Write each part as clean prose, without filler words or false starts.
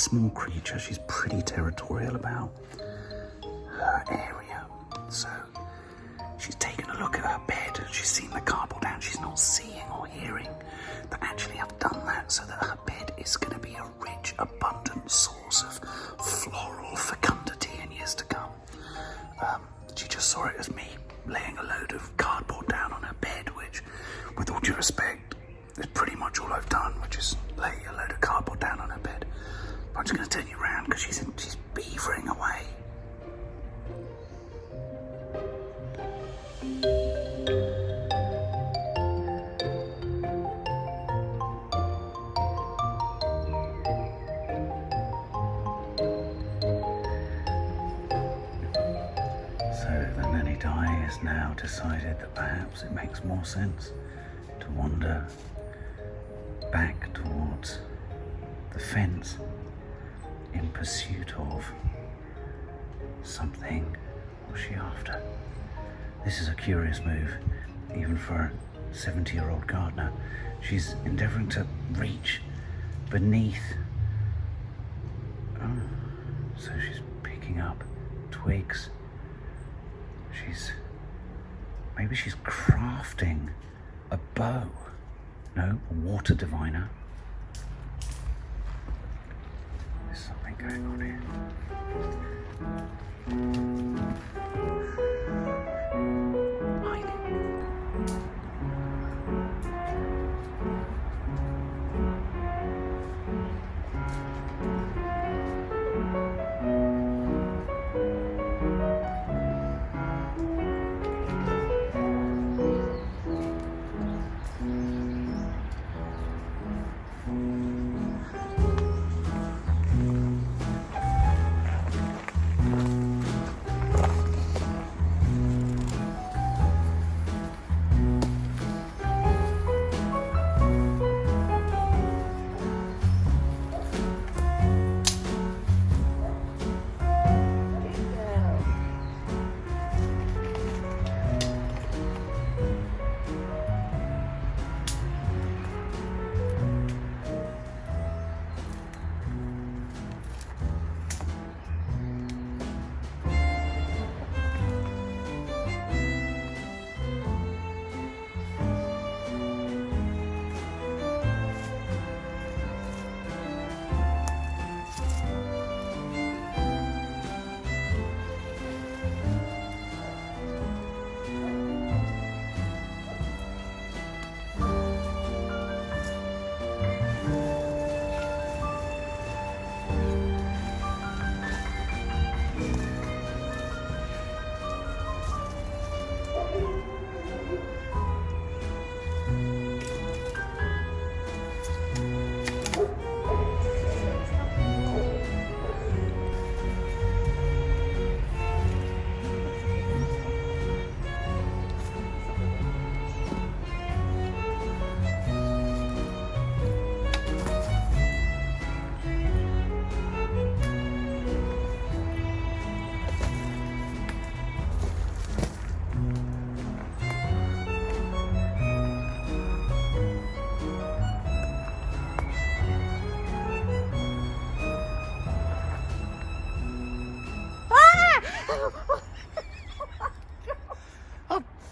small creature. She's pretty territorial about her area. So she's taken a look at her bed and she's seen the cardboard and she's not seeing or hearing that actually I've done that so that her bed is going to be a rich, abundant source of floral fecundity in years to come. She just saw it as me laying a load of cardboard down on her bed, which, with all due respect, is pretty much all I've done, which is lay a load of cardboard down on her bed. But I'm just going to turn you around because she's beavering away. Has now decided that perhaps it makes more sense to wander back towards the fence in pursuit of something. What's she after? This is a curious move, even for a 70-year-old gardener. She's endeavouring to reach beneath. Oh, so she's picking up twigs. Maybe she's crafting a bow. No, a water diviner. There's something going on here.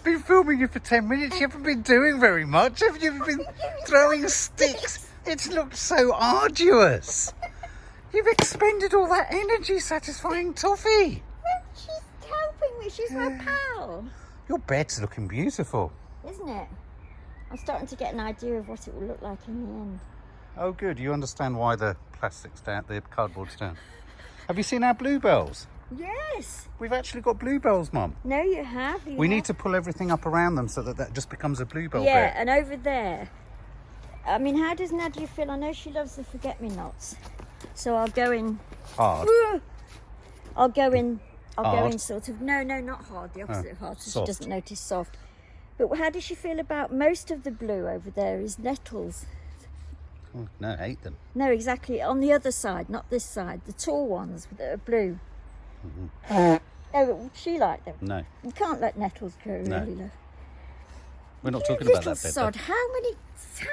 Been filming you for 10 minutes. You haven't been doing very much. Have you been throwing sticks? It's looked so arduous. You've expended all that energy satisfying Toffee. She's helping me. She's my pal. Your bed's looking beautiful. Isn't it? I'm starting to get an idea of what it will look like in the end. Oh, good. You understand why the plastic's down, the cardboard's down. Have you seen our bluebells? Yes. We've actually got bluebells, Mum. No, you have. We need to pull everything up around them so that just becomes a bluebell bed. Yeah, and over there. I mean, how does Nadia feel? I know she loves the forget-me-nots. So I'll go in... Hard. I'll go in Hard? sort of... No, not hard. The opposite of hard, so soft. she doesn't notice soft. But how does she feel about most of the blue over there is nettles? Oh, no, I hate them. No, exactly. On the other side, not this side. The tall ones that are blue. Oh, would she like them? No. You can't let nettles grow really low. We're not talking Little about that bit. sod. How many...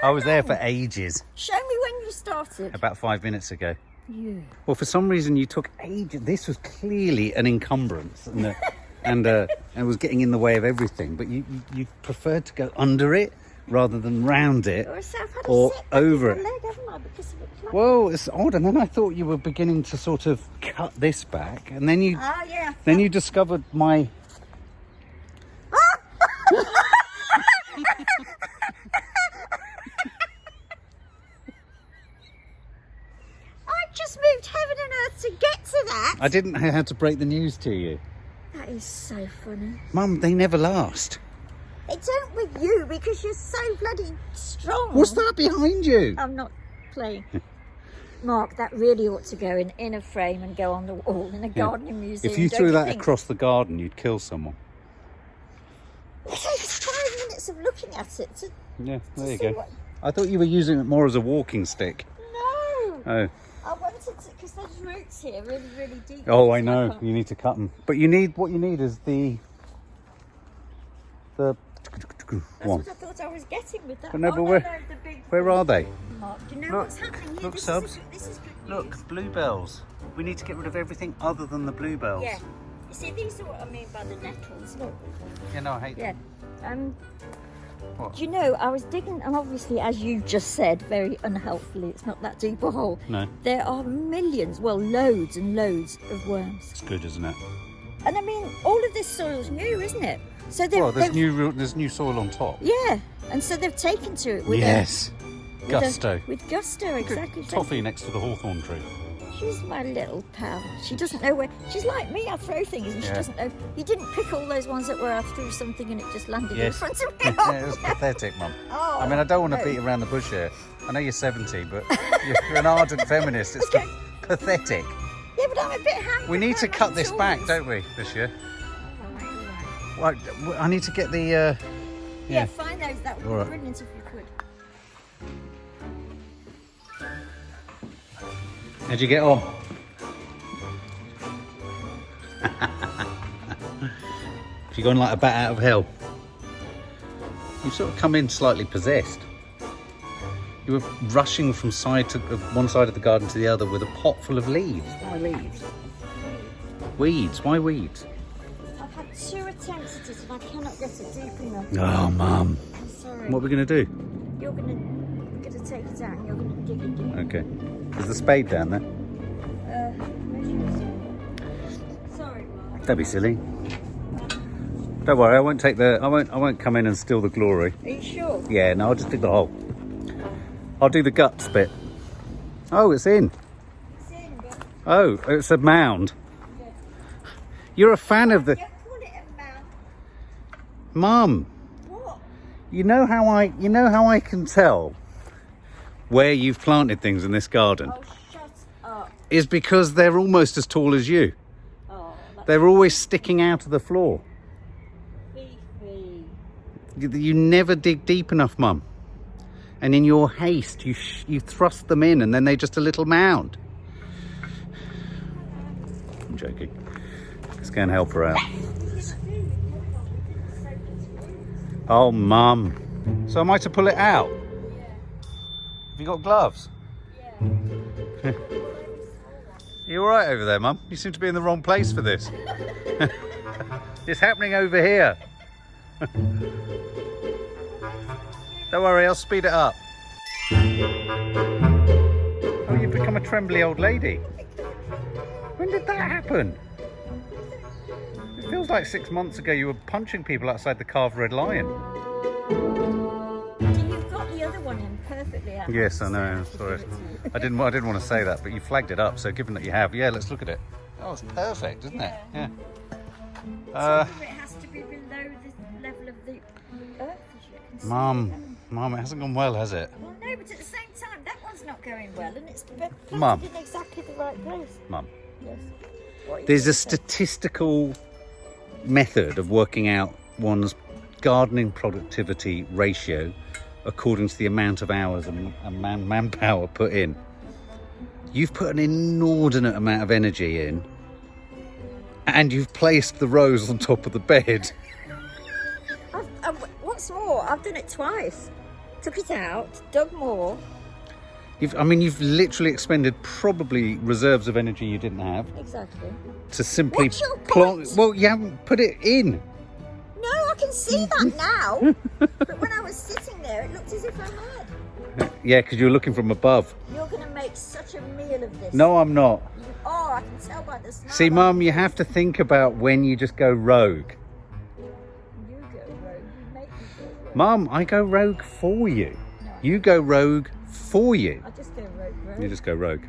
I was there for ages. Show me when you started. About 5 minutes ago. You. Well, for some reason you took ages. This was clearly an encumbrance and it was getting in the way of everything. But you preferred to go under it rather than round it or over it. Leg, haven't I, because of it. Well, it's odd. And then I thought you were beginning to sort of cut this back, and then you discovered my. Just moved heaven and earth to get to that. I didn't know how to break the news to you. That is so funny. Mum, they never last. They don't with you because you're so bloody strong. What's that behind you? I'm not playing. Mark, that really ought to go in a frame and go on the wall in a gardening museum. If you threw that across the garden, you'd kill someone. It takes 5 minutes of looking at it to there you see go. I thought you were using it more as a walking stick. No. Oh. I wanted to, because there's roots here really, really deep. Oh, I know. You need to cut them. But what you need is the That's one. what I thought I was getting with that. But no, but where are they? Mark, do you know what's happening here? Look, This subs. is good news. Look, bluebells. We need to get rid of everything other than the bluebells. Yeah. You see, these are what I mean by the nettles. Look. Yeah, no, I hate Yeah. What? Do you know, I was digging, and obviously, as you just said, very unhelpfully, it's not that deep a hole. No. There are millions, well, loads and loads of worms. It's good, isn't it? And I mean, all of this soil's new, isn't it? So there's new soil on top. Yeah, and so they've taken to it with gusto. with gusto, exactly. Toffee next to the hawthorn tree. She's my little pal. She doesn't know where. She's like me. I throw things, and she doesn't know. You didn't pick all those ones that were I threw something and it just landed in front of me. It was pathetic, Mum. Oh, I mean, I don't want to beat around the bush here. I know you're 70, but you're an ardent feminist. It's pathetic. Yeah, but I'm a bit hungry. We need to cut this back, don't we, this year? Well, I need to get the. Yeah, find those. That would be brilliant if you could. How'd you get on? Have you gone like a bat out of hell? You've sort of come in slightly possessed. You were rushing from one side of the garden to the other with a pot full of leaves. Why leaves? Weeds. Why weeds? I've had 2 attempts at it and I cannot get it deep enough. Oh, Mum. I'm sorry. What are we going to do? You're going to take it out and you're going to dig it deep. Okay. There's the spade down there. Sorry, Mark. Don't be silly. Don't worry, I won't come in and steal the glory. Are you sure? Yeah, no, I'll just dig the hole. I'll do the guts bit. Oh, it's in. It's in, but... Oh, it's a mound. Yeah. You're a fan of the... You call it a mound. Mum, What? you know how I can tell where you've planted things in this garden? Oh, shut up. Is because they're almost as tall as you. Oh, They're always sticking out of the floor. Fifi. You never dig deep enough, Mum. And in your haste, you thrust them in, and then they're just a little mound. I'm joking. Let's go and help her out. Oh, Mum. So am I to pull it out? Yeah. Have you got gloves? Yeah. You all right over there, Mum? You seem to be in the wrong place for this. It's happening over here. Don't worry, I'll speed it up. Oh, you've become a trembly old lady. When did that happen? It feels like 6 months ago you were punching people outside the Carved Red Lion. You've got the other one in perfectly. Yes, I know. Sorry, I didn't want to say that, but you flagged it up. So, given that you have, yeah, let's look at it. Oh, it's perfect, isn't it? Yeah. Some of it has to be below the level of the earth, as you can see. Mum, it hasn't gone well, has it? Well, no, but at the same time, that one's not going well, and it's planted Mum. in exactly the right place. Mum, Yes. What are you there's a gonna say? statistical method of working out one's gardening productivity ratio according to the amount of hours and manpower put in. You've put an inordinate amount of energy in, and you've placed the rose on top of the bed. What's more, I've done it twice. Took it out, dug more. You've literally expended probably reserves of energy you didn't have Exactly. to simply What's your point? Well, you haven't put it in. No, I can see that now. But when I was sitting there, it looked as if I had. Yeah, because you were looking from above. You're going to make such a meal of this. No, I'm not. I can tell by the smell. See, Mum, you have to think about when you just go rogue. You go rogue. You make me go rogue. Mum, I go rogue for you. No, You go rogue for you. I just go rogue. You just go rogue.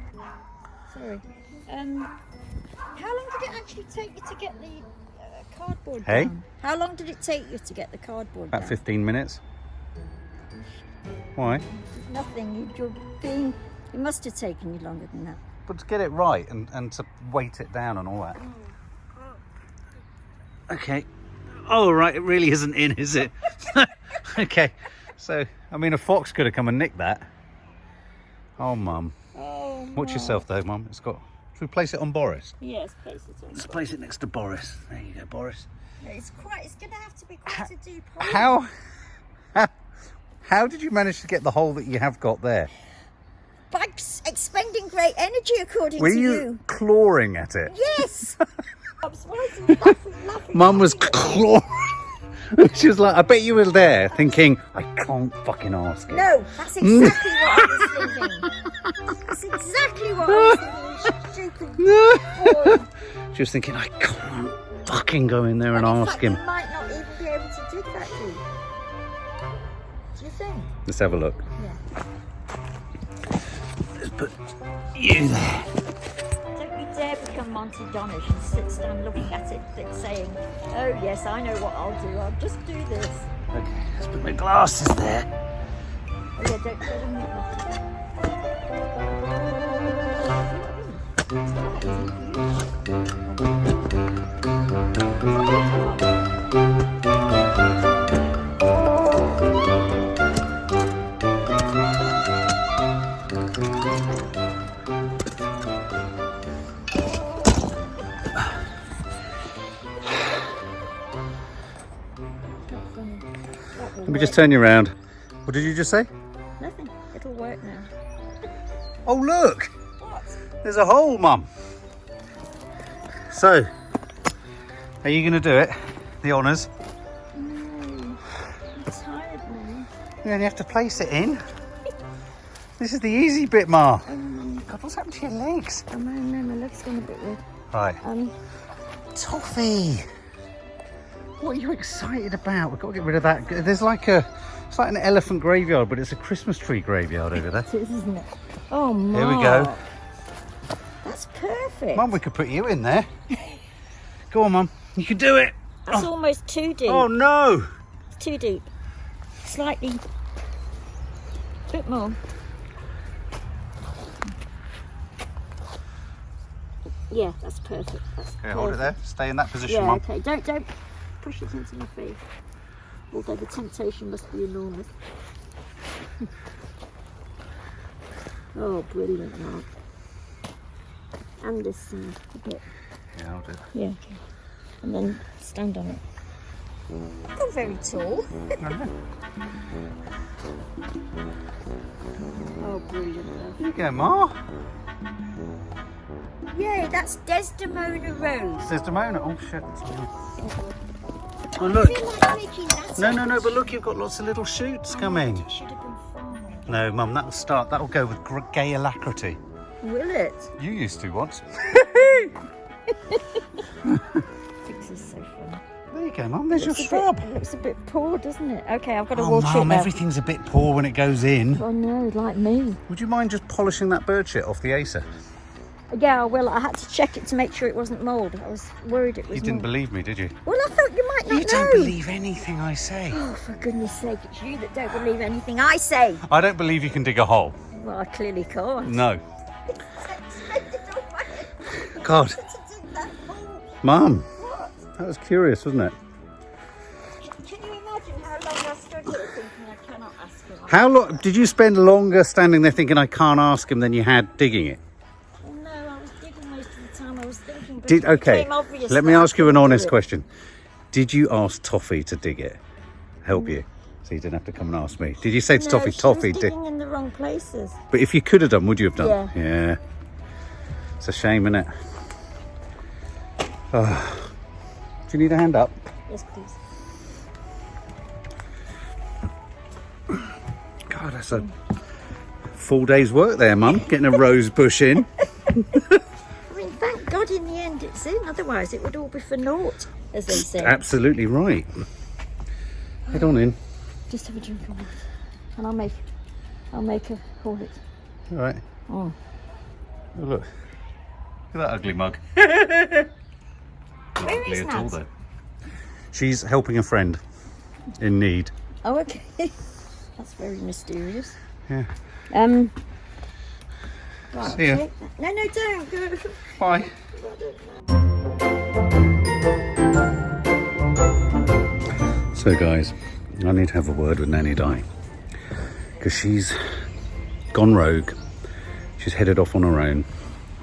Sorry. How long did it actually take you to get the cardboard Hey? down? How long did it take you to get the cardboard About down? 15 minutes. Why? Nothing. It must have taken you longer than that. But to get it right and to weight it down and all that. Okay. Oh, right, it really isn't in, is it? Okay. So, I mean, a fox could have come and nicked that. Oh, Mum. Oh. Watch yourself, though, Mum. Should we place it on Boris? Yes, place it on. Let's place it next to Boris. There you go, Boris. It's going to have to be quite a deep hole. How did you manage to get the hole that you have got there? By expending great energy, according Were to you clawing at it? Yes. Why is he laughing? Mum was clawing. She was like, I bet you were there thinking, I can't fucking ask it. No, that's exactly what I was thinking. That's exactly what I was thinking, you stupid boy. She was thinking, I can't fucking go in there and In ask fact, him. You might not even be able to dig that deep. Do you think? Let's have a look. Yeah. Let's put you there. Don't you dare become Monty Donish and stand looking at it saying, oh yes, I know what I'll do. I'll just do this. Okay, let's put my glasses there. Oh yeah, don't tell them that. Let me just turn you around. What did you just say? Nothing. It'll work now. Oh, look. What? There's a hole, Mum. So, are you going to do it? The honours? No. I'm tired now. You only have to place it in. This is the easy bit, Ma. God, what's happened to your legs? Oh, no, my leg's gone a bit weird. Right. Toffee. What are you excited about? We've got to get rid of that. There's it's like an elephant graveyard, but it's a Christmas tree graveyard over there. It is, isn't it? Oh, Mom. Here we go. That's perfect. Mum, we could put you in there. Go on, Mum. You can do it. That's almost too deep. Oh, no. It's too deep. Slightly. A bit more. Yeah, that's perfect. That's Okay, perfect. hold it there. Stay in that position, Yeah, Mum. okay. Don't push it into my face. Although the temptation must be enormous. Oh, brilliant, Mark. And this a bit. Yeah, I'll do it. Yeah, okay. And then stand on it. You're very tall. Oh, brilliant, love. Here you go, Ma. Yay, that's Desdemona Rose. Desdemona. Oh, shit. Oh, I look. feel like making that No, but look, you've got lots of little shoots coming. It should have been fun. No, Mum, that'll go with gay alacrity. Will it? You used to once. This is so fun. There you go, Mum. There's your shrub. It looks a bit poor, doesn't it? Okay, I've got to Oh, water it Mum, now. everything's a bit poor when it goes in. Oh no, like me. Would you mind just polishing that bird shit off the Acer? Yeah, well, I had to check it to make sure it wasn't mould. I was worried it was You didn't mould. believe me, did you? Well, I thought you might not You don't know. believe anything I say. Oh, for goodness sake, it's you that don't believe anything I say. I don't believe you can dig a hole. Well, I clearly can't. No. God. Mum, that was curious, wasn't it? Can you imagine how long I stood here thinking I cannot ask him? How long did you spend longer standing there thinking I can't ask him than you had digging it? Well, no, I was digging most of the time. I was thinking, but Did it okay? became obvious Let me that I ask you an couldn't do honest it. question. Did you ask Toffee to dig it? Help you? So you didn't have to come and ask me. Did you say to No, Toffee, she Toffee? was digging in the wrong places. But if you could have done, would you have done? Yeah. Yeah. It's a shame, isn't it? Oh. Do you need a hand up? Yes, please. God, that's a full day's work there, Mum, getting a rose bush in. I mean, thank God in the end it's in. Otherwise, it would all be for naught, as they say. Absolutely right. Head on in. Just have a drink of water, and I'll make her hold it. All right. Oh. Oh, look. Look at that ugly mug. Where Ugly is at all, Nat? though. She's helping a friend in need. Oh, okay. That's very mysterious. Yeah. Right, See ya. No, don't go. Bye. So guys, I need to have a word with Nanny Di, because she's gone rogue. She's headed off on her own.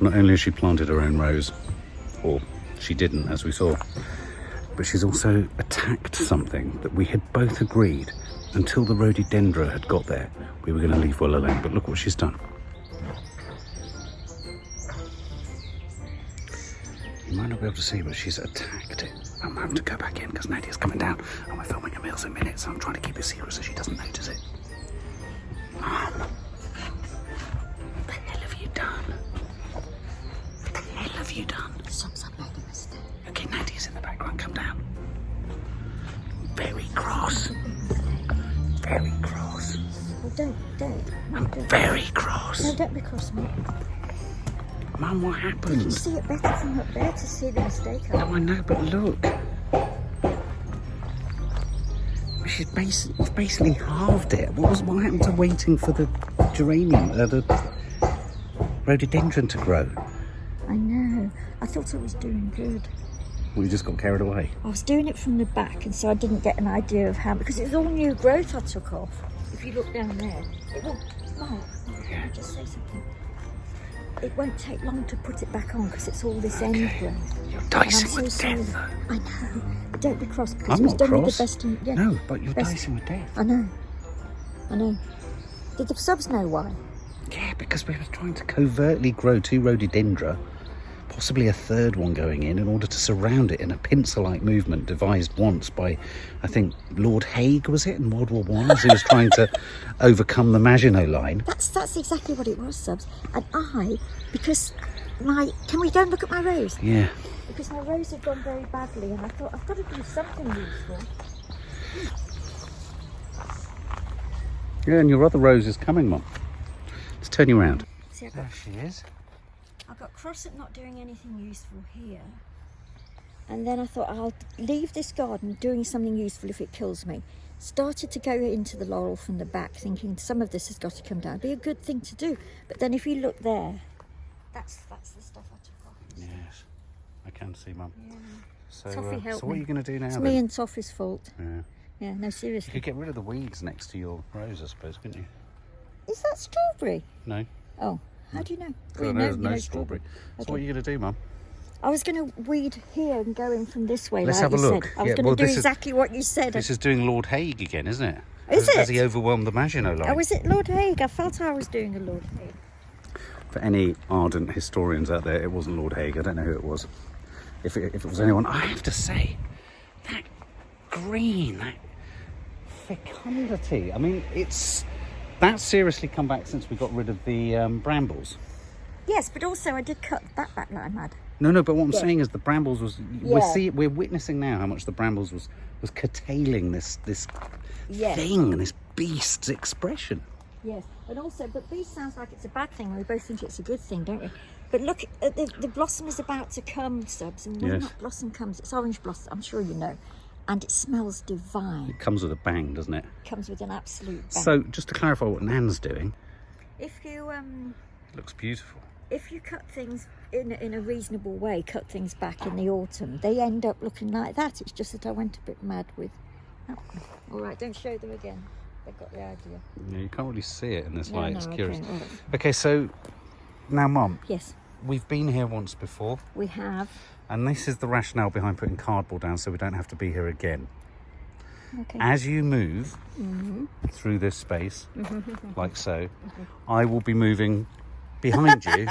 Not only has she planted her own rose, or she didn't, as we saw, but she's also attacked something that we had both agreed until the rhododendron had got there we were going to leave well alone. But look what she's done. You might not be able to see, but she's attacked it. I'm having to go back in because Nadia's coming down and we're filming a meals in minutes, so I'm trying to keep it secret so she doesn't notice it. Mum, what the hell have you done? What the hell have you done? Sometimes I made a mistake. Okay, Nadia's in the background, come down. Very cross. Very cross. Well, don't. I'm very cross. No, don't be cross, mate. Mum, what You happened? see it better from up there to see the mistake. No, I know, but look. She's basically halved it. What happened to waiting for the geranium, the rhododendron to grow? I know. I thought I was doing good. Well, you just got carried away. I was doing it from the back, and so I didn't get an idea of how, because it was all new growth I took off. If you look down there, it will. Mark, can I just say something? It won't take long to put it back on because it's all this end growth. You're And I'm dicing so with sorry. death, though. I know, but don't be cross because I'm it was not done with cross. the best. Yeah, No, but you're best- dicing with death. I know. Did the subs know why? Yeah, because we were trying to covertly grow 2 rhododendra, possibly a third one going in order to surround it in a pincer-like movement devised once by, I think, Lord Haig, was it, in World War I, as he was trying to overcome the Maginot Line. That's exactly what it was, subs. And because can we go and look at my rose? Yeah. Because my rose had gone very badly, and I thought I've got to do something useful. Yeah, and your other rose is coming, Mum. Let's turn you around. See, There she is. I got cross at not doing anything useful here. And then I thought I'll leave this garden doing something useful if it kills me. Started to go into the laurel from the back, thinking some of this has got to come down. Be a good thing to do. But then if you look there, that's the stuff I took off. Yes, I can see, Mum. Yeah. So, Toffee helped so what are me. you going to do now, It's then? me and Toffee's fault. Yeah. Yeah, no, You seriously. could get rid of the weeds next to your rose, I suppose, couldn't you? Is that strawberry? No. Oh, how do you know? Well, You there's know no strawberry. So Okay. what are you going to do, Mum? I was going to weed here and go in from this way, Let's like have a you look. said. I was Yeah, going well, to do this is- exactly what you said. This is doing Lord Haig again, isn't it? Is As it? he overwhelmed the Maginot Line. Oh, is it Lord Haig? I felt I was doing a Lord Haig. For any ardent historians out there, it wasn't Lord Haig. I don't know who it was. If it was anyone, I have to say, that green, that fecundity. I mean, that's seriously come back since we got rid of the brambles. Yes, but also I did cut that back like mad. No, but what I'm Yeah. saying is the brambles was. Yeah. We're witnessing now how much the brambles was curtailing this Yes. thing, this beast's expression. Yes, and also, but beast sounds like it's a bad thing. We both think it's a good thing, don't we? But look, the blossom is about to come, subs, and when Yes. that blossom comes, it's orange blossom, I'm sure you know, and it smells divine. It comes with a bang, doesn't it? Comes with an absolute bang. So, just to clarify what Nan's doing, If you it looks beautiful. if you cut things in a reasonable way, cut things back in the autumn, they end up looking like that. It's just that I went a bit mad with that one. All right, don't show them again. They've got the idea. Yeah, you can't really see it in this No, light. no, It's okay, curious. all right. Okay, so now, Mum, Yes, we've been here once before, we have. and this is the rationale behind putting cardboard down so we don't have to be here again. Okay. As you move through this space, like so, I will be moving behind you,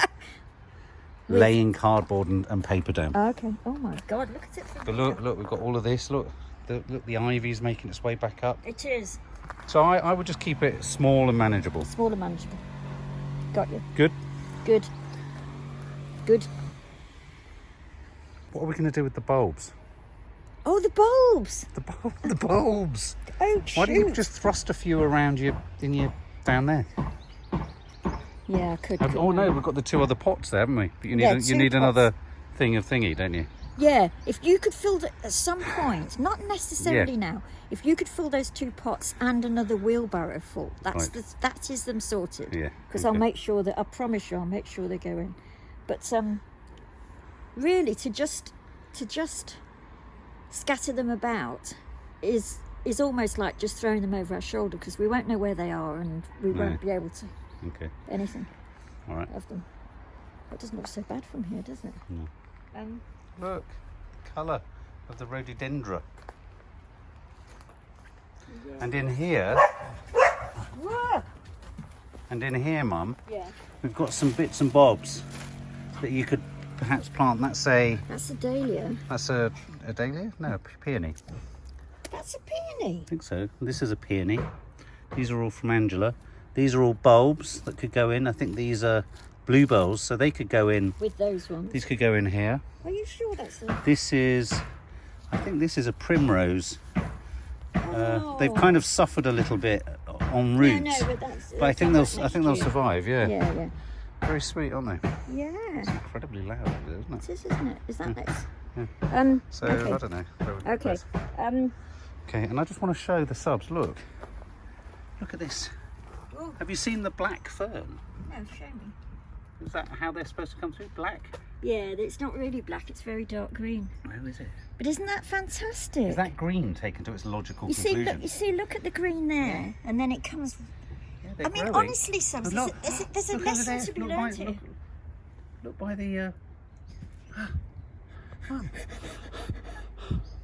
laying cardboard and paper down. Okay. Oh my God, look at it. But look, we've got all of this. Look, the ivy's making its way back up. It is. So I would just keep it small and manageable. Small and manageable. Got you. Good. Good. Good. What are we going to do with the bulbs? Oh, the bulbs. The bulbs. Oh, Why don't you shoot. just thrust a few around you down there? Yeah, I could. Oh couldn't no, I? we've got the 2 other pots there, haven't we? But you need Yeah, you 2 need pots. another thing of thingy, don't you? Yeah, if you could fill at some point, not necessarily now, if you could fill those 2 pots and another wheelbarrow full, Right. that is them sorted. Yeah, Because okay. I'll make sure that, I promise you, I'll make sure they go in. But really, to just scatter them about is almost like just throwing them over our shoulder, because we won't know where they are and we No. won't be able to Okay, anything all right. of them. It doesn't look so bad from here, does it? No. Um, Look, the colour of the rhododendron. And in here, whoa! Mum, Yeah, we've got some bits and bobs that you could perhaps plant. That's a dahlia. dahlia? No, a peony. That's a peony. I think so. This is a peony. These are all from Angela. These are all bulbs that could go in. I think these are bluebells, so they could go in. With those ones. These could go in here. Are you sure that's a... I think this is a primrose. Oh. They've kind of suffered a little bit on roots. No, but that's... But I think they'll survive. Yeah. Yeah. Very sweet, aren't they? Yeah. Incredibly loud, isn't it? It is, isn't it? Is that nice? Yeah. So okay. I don't know. Okay. Okay, and I just want to show the subs. Look at this. Oh. Have you seen the black fern? No, show me. Is that how they're supposed to come through? Black? Yeah, it's not really black. It's very dark green. Where is it? But isn't that fantastic? Is that green taken to its logical you conclusion? see, look at the green there, and then it comes. Yeah, they're I mean, growing. honestly, Subs, Look, there's a look over lesson there. to be Look learned by- here. Look by the. Mum,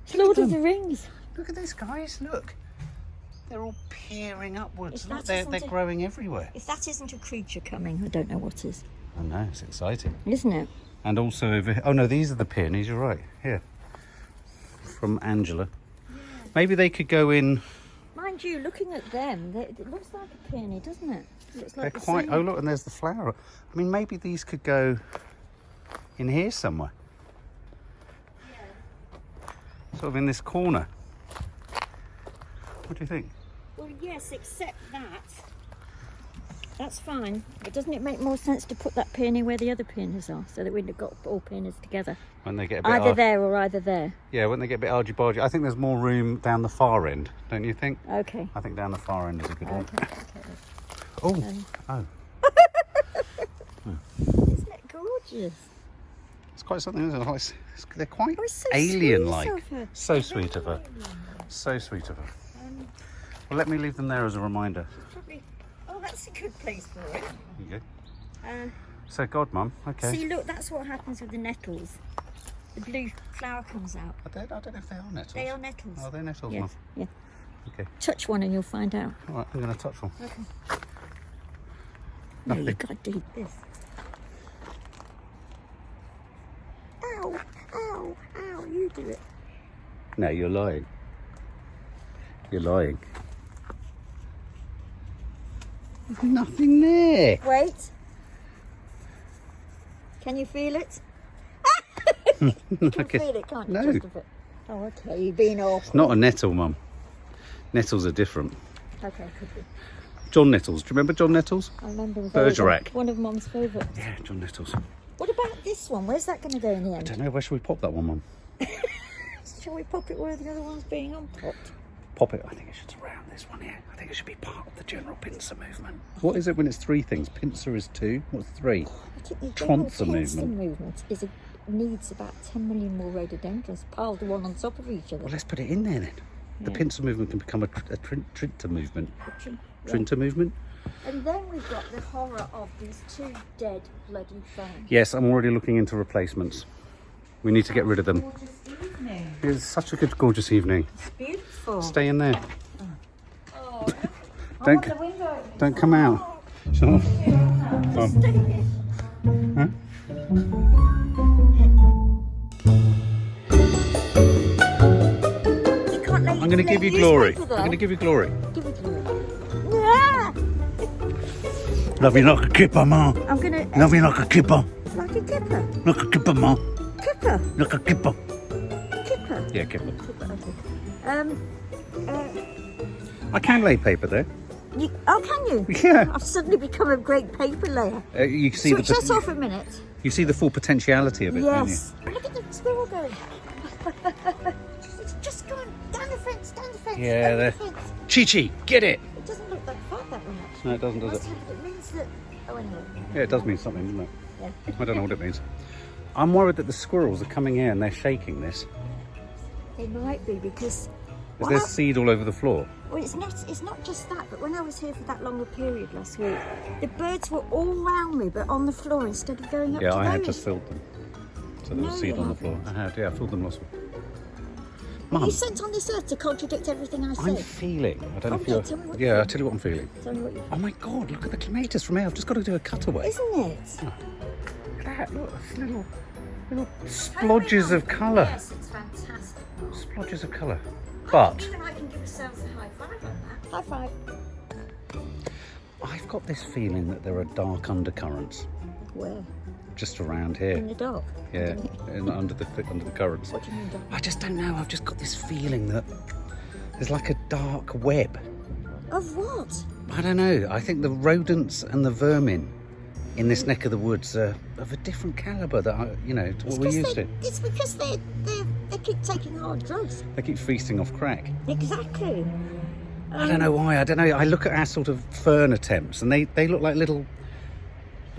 It's Lord of the Rings. look at this, guys. Look. They're all peering upwards. If Look, that they're isn't a- growing everywhere. If that isn't a creature coming, I don't know what is. I know, it's exciting. Isn't it? And also over here. Oh no, these are the peonies, you're right. Here. From Angela. Maybe they could go in. Mind you, looking at them, it looks like a peony, doesn't it? It looks They're like the quite. same. Oh look, and there's the flower. I mean, maybe these could go in here somewhere. Sort of in this corner. What do you think? Well, yes, except that. That's fine. But doesn't it make more sense to put that peony where the other peonies are, so that we've got all peonies together? When they get a bit Either there or either there. Yeah, when they get a bit argy-bargy. I think there's more room down the far end, don't you think? Okay. I think down the far end is a good one. Okay. Oh, Isn't it gorgeous? it's quite something, isn't it? They're quite Oh, it's so alien-like. sweet of her. So sweet of her. So sweet of her. Well, let me leave them there as a reminder. Probably. Oh, that's a good place for it. There you go. Uh, So, God, Mum. Okay. See, look, that's what happens with the nettles. The blue flower comes out. I don't know if they are nettles. They are nettles. Oh, they're nettles, Mum. Yes. Yeah. Okay. Touch one and you'll find out. All right, I'm going to touch one. Okay. No, you've got to do this. Ow, ow, ow, you do it. No, you're lying. You're lying. There's nothing there. Wait. Can you feel it? You can Okay. feel it, can't you? No. Just a bit. Oh, okay, you've been awful. It's not a nettle, Mum. Nettles are different. Okay, could be. John Nettles. Do you remember John Nettles? I remember Bergerac. one of Mum's favourites. Yeah, John Nettles. What about this one? Where's that going to go in the I end? don't know. Where should we pop that one, Mum? Shall we pop it where the other one's being unpopped? Pop it. I think it should surround this one here. I think it should be part of the general pincer movement. What is it when it's 3 things? Pincer is 2. What's 3? I think the general Troncer pincer movement. needs about 10 million more rhododendrons piled one on top of each other. Well, let's put it in there then. The Yeah. pincer movement can become a trinter movement. Yeah. Trinter movement? And then we've got the horror of these 2 dead bloody ferns. Yes, I'm already looking into replacements. We need to get rid of them. Gorgeous evening. It's such a good, gorgeous evening. It's beautiful. for? Stay in there. Oh, I Don't want the window. don't come out. Sure. Just stay here. Huh? You can't let I'm going to give you glory. I'm going to give you glory. Give it glory. Yeah. Love you like a kipper, ma. I'm gonna Love you like a kipper. like a kipper. Like a kipper, ma. Kipper. Like a kipper. Kipper. Yeah, kipper. Kipper. Okay. I can lay paper there. Oh, can you? Yeah. I've suddenly become a great paper layer. You see Switch that off a minute. You see the full potentiality of it, Yes. Look at the squirrel going. It's just going down the fence, down the fence. Yeah, over the there. fence. Chi-Chi, get it. It doesn't look that far that one actually. No, it doesn't, does it? It means that. Oh, anyway. Yeah, it does mean something, doesn't it? Yeah. I don't know what it means. I'm worried that the squirrels are coming in and they're shaking this. They might be because. Is there seed all over the floor? Well, it's not just that, but when I was here for that longer period last week, the birds were all round me, but on the floor instead of going up to Yeah, I had those. just filled them. So there was No, seed you on the floor. haven't. I had, yeah, I filled them last week. Are Mum, you sent on this earth to contradict everything I I'm say? feeling. I don't know if Oh, you're. tell me what Yeah, you I'll tell you what I'm feeling. Tell me what you Oh my God, look at the clematis from here. I've just got to do a cutaway. Isn't it? Look at that, look, it's little splodges of colour. Yes, it's fantastic. Splodges of colour. But Even I can give ourselves a high five on that. High five. I've got this feeling that there are dark undercurrents Where? just around here. In the dark? Yeah, under the currents. What do you mean dark? I just don't know. I've just got this feeling that there's like a dark web. Of what? I don't know. I think the rodents and the vermin in this neck of the woods are of a different calibre that to what we're used to. It's because they keep taking hard drugs. They keep feasting off crack. Exactly. I don't know why. I don't know. I look at our sort of fern attempts, and they look like little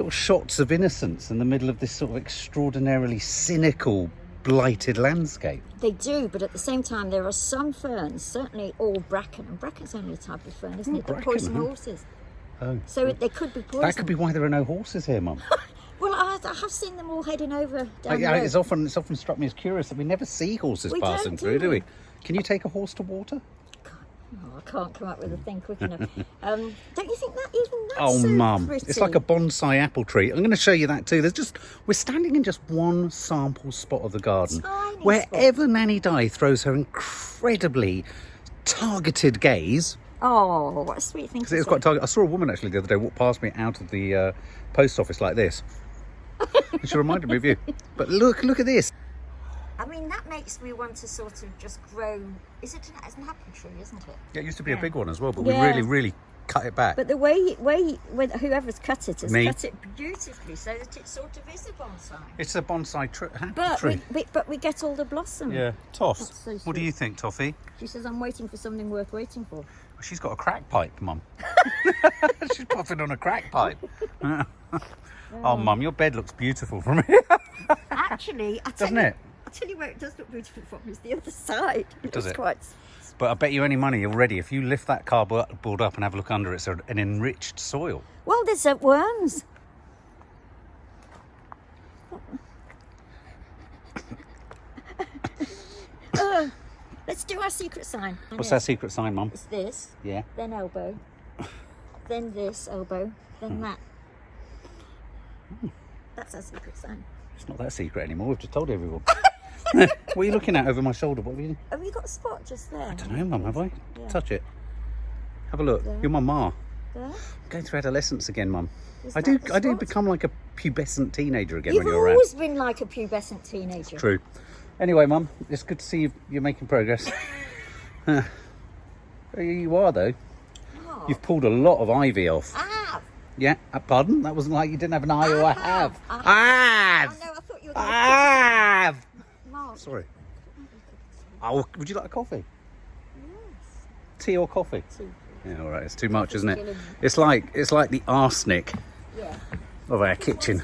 shots of innocence in the middle of this sort of extraordinarily cynical, blighted landscape. They do, but at the same time, there are some ferns, certainly all bracken, and bracken's only a type of fern, isn't it? That bracken, poison huh? horses. Oh, So they could be poison. that could be why there are no horses here, Mum. Well, I have seen them all heading over down the Yeah, road. it's often struck me as curious that we never see horses We passing don't, through, do do we? we? Can you take a horse to water? Oh, I can't come up with a thing quick enough. Don't you think that even that's Oh, so Mum, pretty? it's like a bonsai apple tree. I'm going to show you that too. We're standing in just one sample spot of the garden. Tiny Wherever Nanny Di throws her incredibly targeted gaze, Oh, what a sweet thing because to it was say. quite targeted. I saw a woman actually the other day walk past me out of the post office like this. She reminded me of you. But look at this. I mean, that makes me want to sort of just grow. It's an apple tree, isn't it? Yeah, it used to be a big one as well, but Yeah. we really cut it back. But the way whoever's cut it has Me. cut it beautifully so that it sort of is a bonsai. It's a bonsai apple But tree. we get all the blossom. Yeah, Toff. That's so What do sweet. you think, Toffee? She says, I'm waiting for something worth waiting for. She's got a crack pipe, Mum. She's puffing on a crack pipe. Oh, Mum, your bed looks beautiful from here. Actually, Doesn't it? I'll tell you where it does look beautiful from is the other side. Does It's it? quite. But I bet you any money already, if you lift that cardboard up and have a look under, it's an enriched soil. Well, there's worms. Let's do our secret sign. What's our secret sign, Mum? It's this, Yeah. then elbow, then this elbow, then that. That's our secret sign. It's not that secret anymore. We've just told everyone. What are you looking at over my shoulder? What have you? Have you got a spot just there? I don't know, Mum, have I? Yeah. Touch it. Have a look. There. You're my ma. There? Going through adolescence again, Mum. Is I that do the spot? become like a pubescent teenager again You've when you're around. always been like a pubescent teenager. True. Anyway, Mum, it's good to see you're making progress. You are, though. Oh. You've pulled a lot of ivy off. Ah! Yeah, pardon? That wasn't like you didn't have an eye or a have. I Have! know, I thought you were going Have! to... Mark. Sorry. Oh, would you like a coffee? Yes. Tea or coffee? Tea. Yeah, all right. It's too much, isn't it? Killing me. It's like the arsenic Yeah. of our kitchen.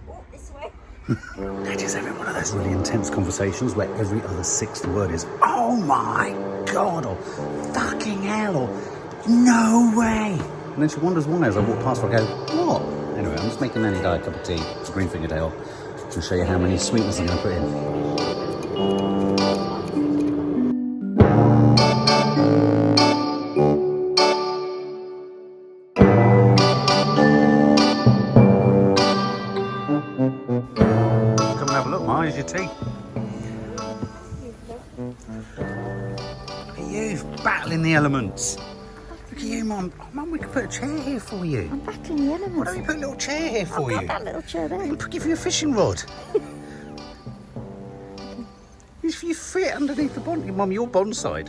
Walk this way. They're just having one of those really intense conversations where every other sixth word is, oh my God, or fucking hell, or no way. And then she wonders why as I walk past her, I go, what? Anyway, I'm just making Nanny Di a cup of tea, Green Fingered Ale, to show you how many sweetness I'm going to put in. Come and have a look, Ma. Here's your tea. Look at you, battling the elements. Look at you, Mum. Oh, Mum, we could put a chair here for you. I'm back in the elements. Why don't we put a little chair here for I've you? got that little chair there. We can give you a fishing rod. If you fit underneath the bonsai, Mum, you're bonsai.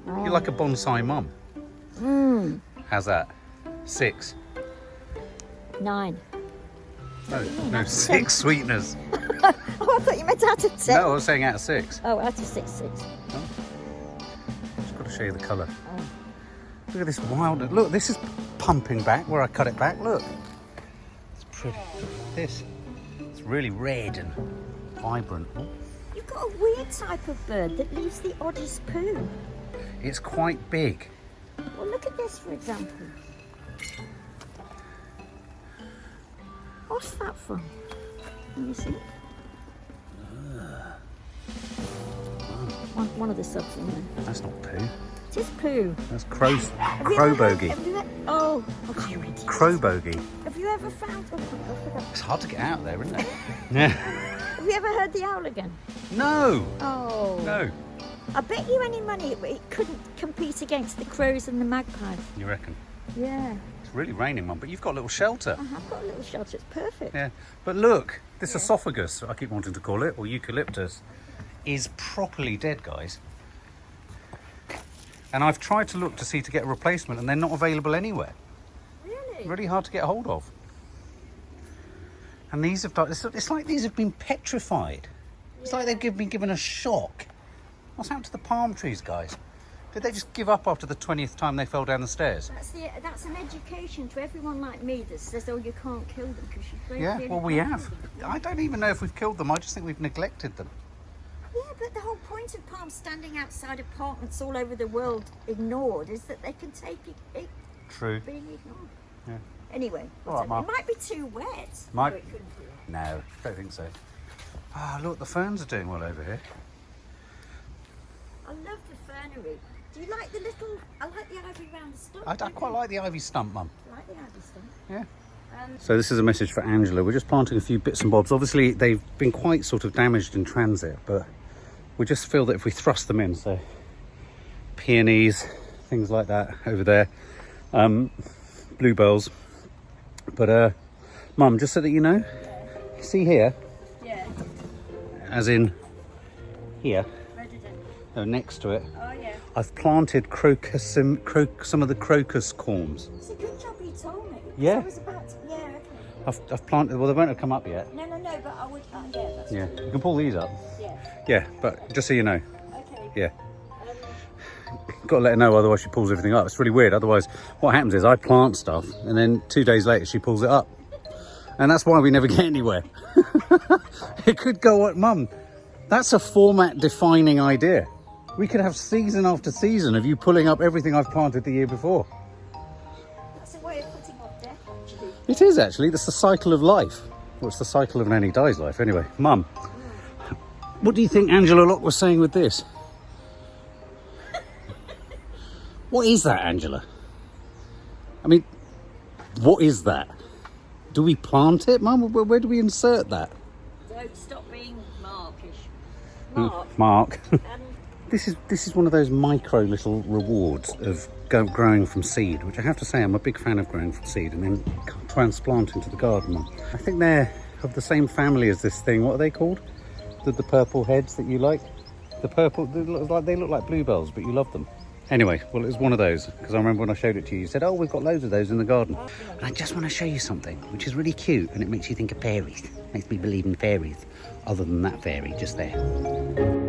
You're like a bonsai mum. How's that? 6. 9. No, 6 sweeteners. Oh, I thought you meant out of 10. No, I was saying out of 6. Oh, out of 6. Just got to show you the colour. Look at this wild. Look, this is pumping back where I cut it back. Look, it's pretty. This, it's really red and vibrant. You've got a weird type of bird that leaves the oddest poo. It's quite big. Well, look at this, for example. What's that from? Let me see. One of the subs in there. That's not poo. It is poo. That's crow bogey. Oh, you idiot. Crow bogey. Have you ever found... Oh, It's hard to get out there, isn't it? Yeah. have you ever heard the owl again? No. Oh. No. I bet you any money it couldn't compete against the crows and the magpies. You reckon? Yeah. It's really raining, Mum, but you've got a little shelter. I have got a little shelter. It's perfect. Yeah. But look, this esophagus, I keep wanting to call it, or eucalyptus, is properly dead, guys. And I've tried to look to see to get a replacement, and they're not available anywhere. Really? Really hard to get hold of. And these have it's like these have been petrified. It's like they've been given a shock. What's happened to the palm trees, guys? Did they just give up after the 20th time they fell down the stairs? That's an education to everyone like me that says, oh, you can't kill them because you're Yeah, well, we have. I don't even know if we've killed them. I just think we've neglected them. Yeah, but the whole point of palms standing outside apartments all over the world ignored is that they can take it True. being ignored. Yeah. Anyway, All right, Mum. it might be too wet. Might- No, it couldn't be. No, don't think so. Ah, look, the ferns are doing well over here. I love the fernery. Do you like the little... I like the ivy round the stump. I quite like the ivy stump, Mum. I like the ivy stump. Yeah. So this is a message for Angela. We're just planting a few bits and bobs. Obviously, they've been quite sort of damaged in transit, but we just feel that if we thrust them in, so peonies, things like that over there, bluebells. But Mum, just so that you know, see here, Yeah. as in here, Resident. no, next to it, Oh, yeah. I've planted some of the crocus corms. It's a good job you told me. Yeah. I was about to... Yeah, okay. I've planted, well, they won't have come up yet. No, but I would... yeah, that's... Yeah, you can pull these up. Yeah. Yeah, but just so you know, Okay. yeah. Got to let her know, otherwise she pulls everything up. It's really weird. Otherwise, what happens is I plant stuff and then 2 days later she pulls it up. And that's why we never get anywhere. It could go on, Mum, that's a format defining idea. We could have season after season of you pulling up everything I've planted the year before. That's a way of putting off death, actually. It is actually, that's the cycle of life. Well, it's the cycle of Nanny Die's life. Anyway, Mum, what do you think Angela Locke was saying with this? What is that, Angela? I mean, what is that? Do we plant it, Mum? Where do we insert that? Don't stop being Markish. Mark. This is one of those micro little rewards of growing from seed, which I have to say I'm a big fan of growing from seed and then transplanting to the garden. Mum. I think they're of the same family as this thing. What are they called? The purple heads that you like? The purple, they look like bluebells, but you love them. Anyway, well, it was one of those, because I remember when I showed it to you, you said, oh, we've got loads of those in the garden. And I just want to show you something, which is really cute, and it makes you think of fairies. Makes me believe in fairies, other than that fairy just there.